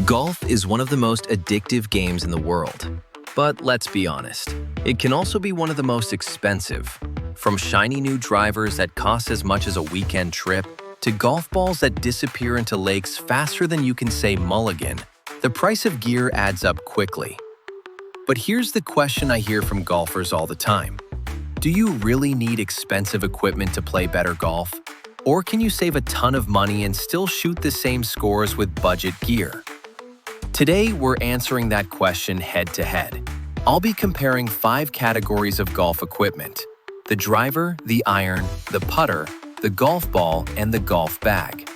Golf is one of the most addictive games in the world. But let's be honest, it can also be one of the most expensive. From shiny new drivers that cost as much as a weekend trip, to golf balls that disappear into lakes faster than you can say mulligan, the price of gear adds up quickly. But here's the question I hear from golfers all the time. Do you really need expensive equipment to play better golf? Or can you save a ton of money and still shoot the same scores with budget gear? Today, we're answering that question head-to-head. I'll be comparing 5 categories of golf equipment: the driver, the iron, the putter, the golf ball, and the golf bag.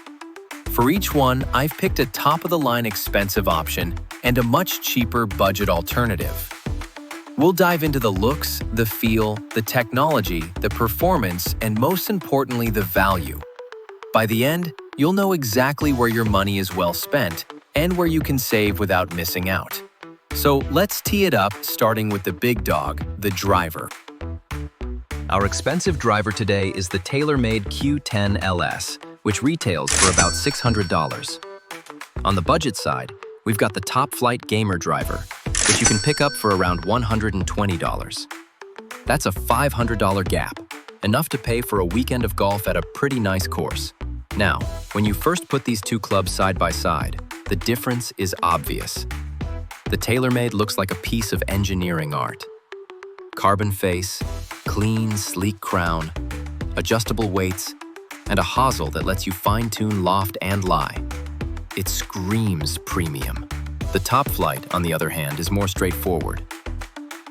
For each one, I've picked a top-of-the-line expensive option and a much cheaper budget alternative. We'll dive into the looks, the feel, the technology, the performance, and most importantly, the value. By the end, you'll know exactly where your money is well spent and where you can save without missing out. So let's tee it up, starting with the big dog, the driver. Our expensive driver today is the TaylorMade Q10 LS, which retails for about $600. On the budget side, we've got the top Flite Gamer driver, which you can pick up for around $120. That's a $500 gap, enough to pay for a weekend of golf at a pretty nice course. Now, when you first put these two clubs side by side, the difference is obvious. The TaylorMade looks like a piece of engineering art. Carbon face, clean, sleek crown, adjustable weights, and a hosel that lets you fine-tune loft and lie. It screams premium. The top Flite, on the other hand, is more straightforward.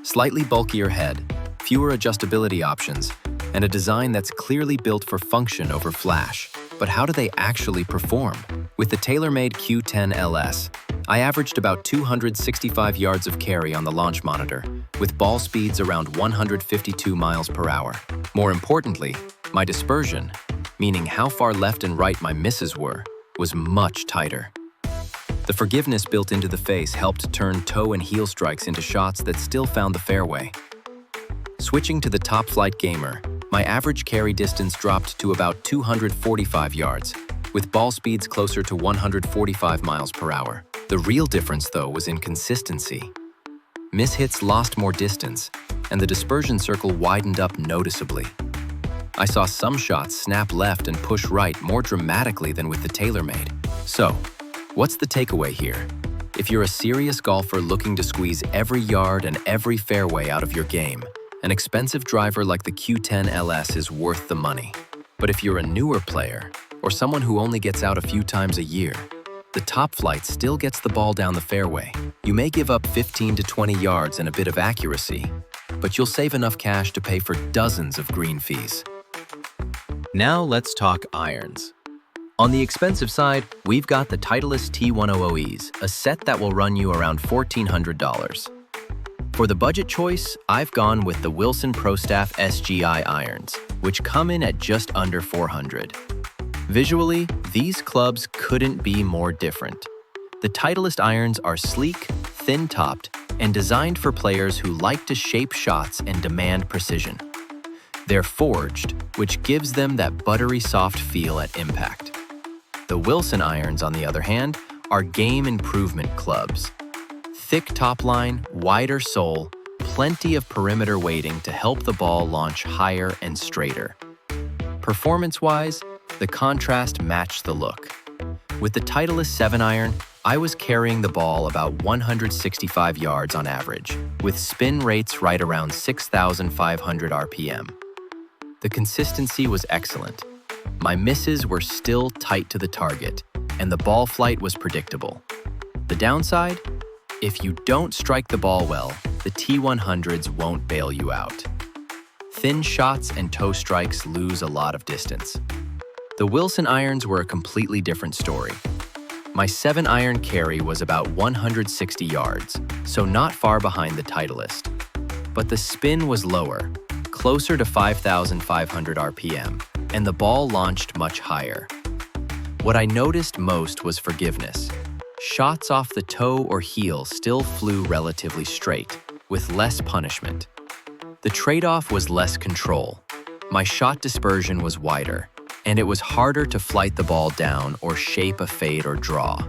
Slightly bulkier head, fewer adjustability options, and a design that's clearly built for function over flash. But how do they actually perform? With the TaylorMade Q10 LS, I averaged about 265 yards of carry on the launch monitor, with ball speeds around 152 miles per hour. More importantly, my dispersion, meaning how far left and right my misses were, was much tighter. The forgiveness built into the face helped turn toe and heel strikes into shots that still found the fairway. Switching to the top Flite Gamer, my average carry distance dropped to about 245 yards, with ball speeds closer to 145 miles per hour. The real difference, though, was in consistency. Mishits lost more distance, and the dispersion circle widened up noticeably. I saw some shots snap left and push right more dramatically than with the TaylorMade. So, what's the takeaway here? If you're a serious golfer looking to squeeze every yard and every fairway out of your game, an expensive driver like the Q10 LS is worth the money. But if you're a newer player, or someone who only gets out a few times a year, the top Flite still gets the ball down the fairway. You may give up 15 to 20 yards and a bit of accuracy, but you'll save enough cash to pay for dozens of green fees. Now let's talk irons. On the expensive side, we've got the Titleist T100Es, a set that will run you around $1,400. For the budget choice, I've gone with the Wilson Prostaff SGI irons, which come in at just under $400. Visually, these clubs couldn't be more different. The Titleist irons are sleek, thin-topped, and designed for players who like to shape shots and demand precision. They're forged, which gives them that buttery soft feel at impact. The Wilson irons, on the other hand, are game improvement clubs. Thick top line, wider sole, plenty of perimeter weighting to help the ball launch higher and straighter. Performance-wise, the contrast matched the look. With the Titleist 7-iron, I was carrying the ball about 165 yards on average, with spin rates right around 6,500 RPM. The consistency was excellent. My misses were still tight to the target, and the ball flight was predictable. The downside? If you don't strike the ball well, the T100s won't bail you out. Thin shots and toe strikes lose a lot of distance. The Wilson irons were a completely different story. My 7-iron carry was about 160 yards, so not far behind the Titleist. But the spin was lower, closer to 5,500 RPM, and the ball launched much higher. What I noticed most was forgiveness. Shots off the toe or heel still flew relatively straight, with less punishment. The trade-off was less control. My shot dispersion was wider, and it was harder to flight the ball down or shape a fade or draw.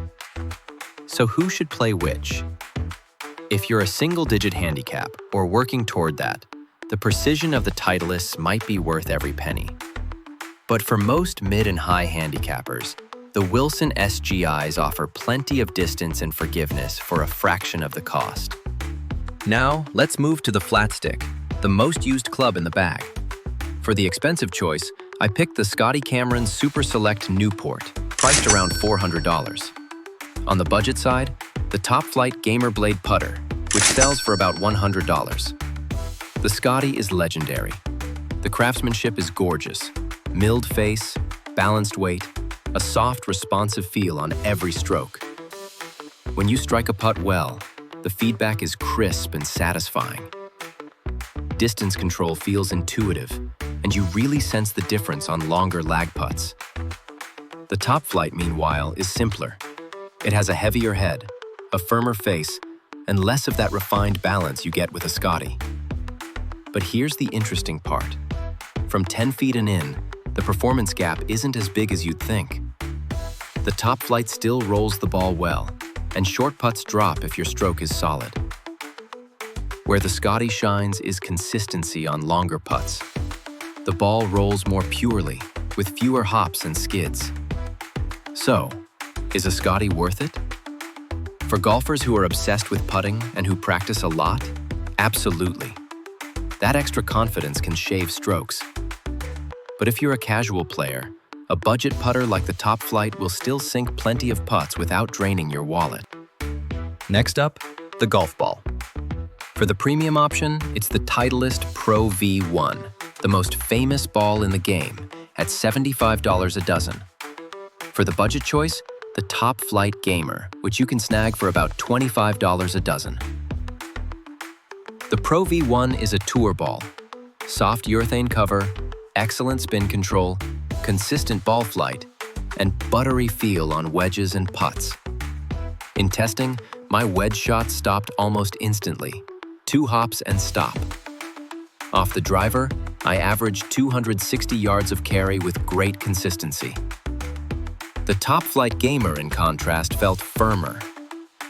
So who should play which? If you're a single-digit handicap or working toward that, the precision of the Titleist might be worth every penny. But for most mid and high handicappers, the Wilson SGIs offer plenty of distance and forgiveness for a fraction of the cost. Now, let's move to the flat stick, the most used club in the bag. For the expensive choice, I picked the Scotty Cameron Super Select Newport, priced around $400. On the budget side, the top Flite Gamer Blade putter, which sells for about $100. The Scotty is legendary. The craftsmanship is gorgeous. Milled face, balanced weight, a soft, responsive feel on every stroke. When you strike a putt well, the feedback is crisp and satisfying. Distance control feels intuitive, and you really sense the difference on longer lag putts. The top Flite, meanwhile, is simpler. It has a heavier head, a firmer face, and less of that refined balance you get with a Scotty. But here's the interesting part. From 10 feet and in, the performance gap isn't as big as you'd think. The top Flite still rolls the ball well, and short putts drop if your stroke is solid. Where the Scotty shines is consistency on longer putts. The ball rolls more purely, with fewer hops and skids. So, is a Scotty worth it? For golfers who are obsessed with putting and who practice a lot, absolutely. That extra confidence can shave strokes. But if you're a casual player, a budget putter like the top Flite will still sink plenty of putts without draining your wallet. Next up, the golf ball. For the premium option, it's the Titleist Pro V1, the most famous ball in the game, at $75 a dozen. For the budget choice, the top Flite Gamer, which you can snag for about $25 a dozen. The Pro V1 is a tour ball. Soft urethane cover, excellent spin control, consistent ball flight, and buttery feel on wedges and putts. In testing, my wedge shot stopped almost instantly. 2 hops and stop. Off the driver, I averaged 260 yards of carry with great consistency. The top Flite Gamer, in contrast, felt firmer.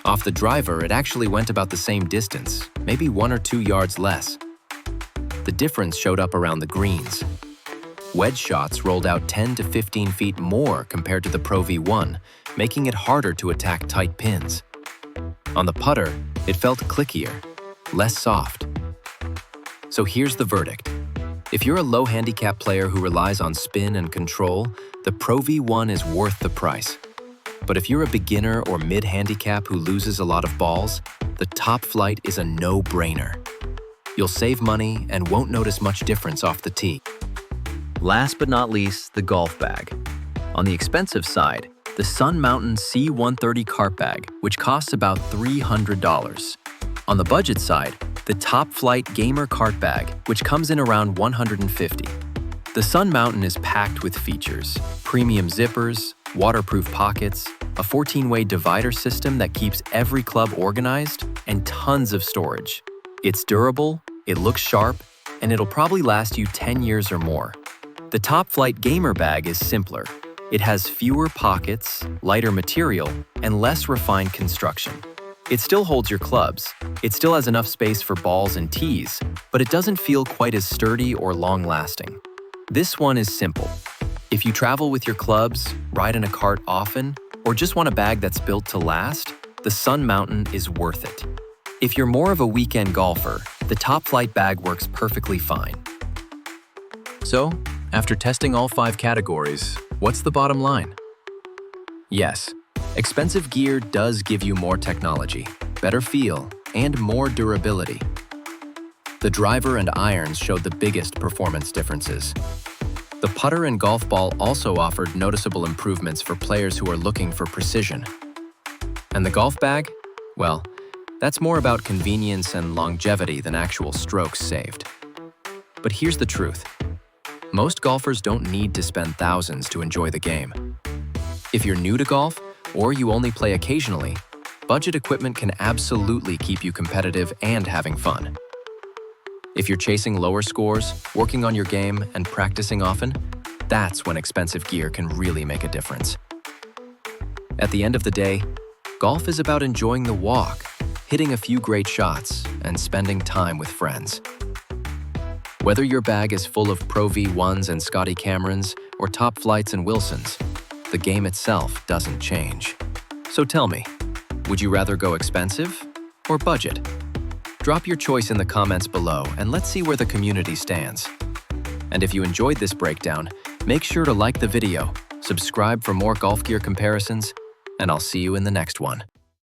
Off the driver, it actually went about the same distance, maybe 1 or 2 yards less. The difference showed up around the greens. Wedge shots rolled out 10 to 15 feet more compared to the Pro V1, making it harder to attack tight pins. On the putter, it felt clickier, less soft. So here's the verdict. If you're a low handicap player who relies on spin and control, the Pro V1 is worth the price. But if you're a beginner or mid-handicap who loses a lot of balls, the top Flite is a no-brainer. You'll save money and won't notice much difference off the tee. Last but not least, the golf bag. On the expensive side, the Sun Mountain C130 cart bag, which costs about $300. On the budget side, the top Flite Gamer cart bag, which comes in around $150. The Sun Mountain is packed with features: premium zippers, waterproof pockets, a 14-way divider system that keeps every club organized, and tons of storage. It's durable, it looks sharp, and it'll probably last you 10 years or more. The top Flite Gamer bag is simpler. It has fewer pockets, lighter material, and less refined construction. It still holds your clubs, it still has enough space for balls and tees, but it doesn't feel quite as sturdy or long-lasting. This one is simple. If you travel with your clubs, ride in a cart often, or just want a bag that's built to last, the Sun Mountain is worth it. If you're more of a weekend golfer, the top Flite bag works perfectly fine. So, after testing all 5 categories, what's the bottom line? Yes, expensive gear does give you more technology, better feel, and more durability. The driver and irons showed the biggest performance differences. The putter and golf ball also offered noticeable improvements for players who are looking for precision. And the golf bag? Well, that's more about convenience and longevity than actual strokes saved. But here's the truth. Most golfers don't need to spend thousands to enjoy the game. If you're new to golf, or you only play occasionally, budget equipment can absolutely keep you competitive and having fun. If you're chasing lower scores, working on your game, and practicing often, that's when expensive gear can really make a difference. At the end of the day, Golf is about enjoying the walk, hitting a few great shots, and spending time with friends. Whether your bag is full of Pro V1s and Scotty Camerons or top Flites and Wilsons, the game itself doesn't change. So tell me, would you rather go expensive or budget? Drop your choice in the comments below and let's see where the community stands. And if you enjoyed this breakdown, make sure to like the video, subscribe for more golf gear comparisons, and I'll see you in the next one.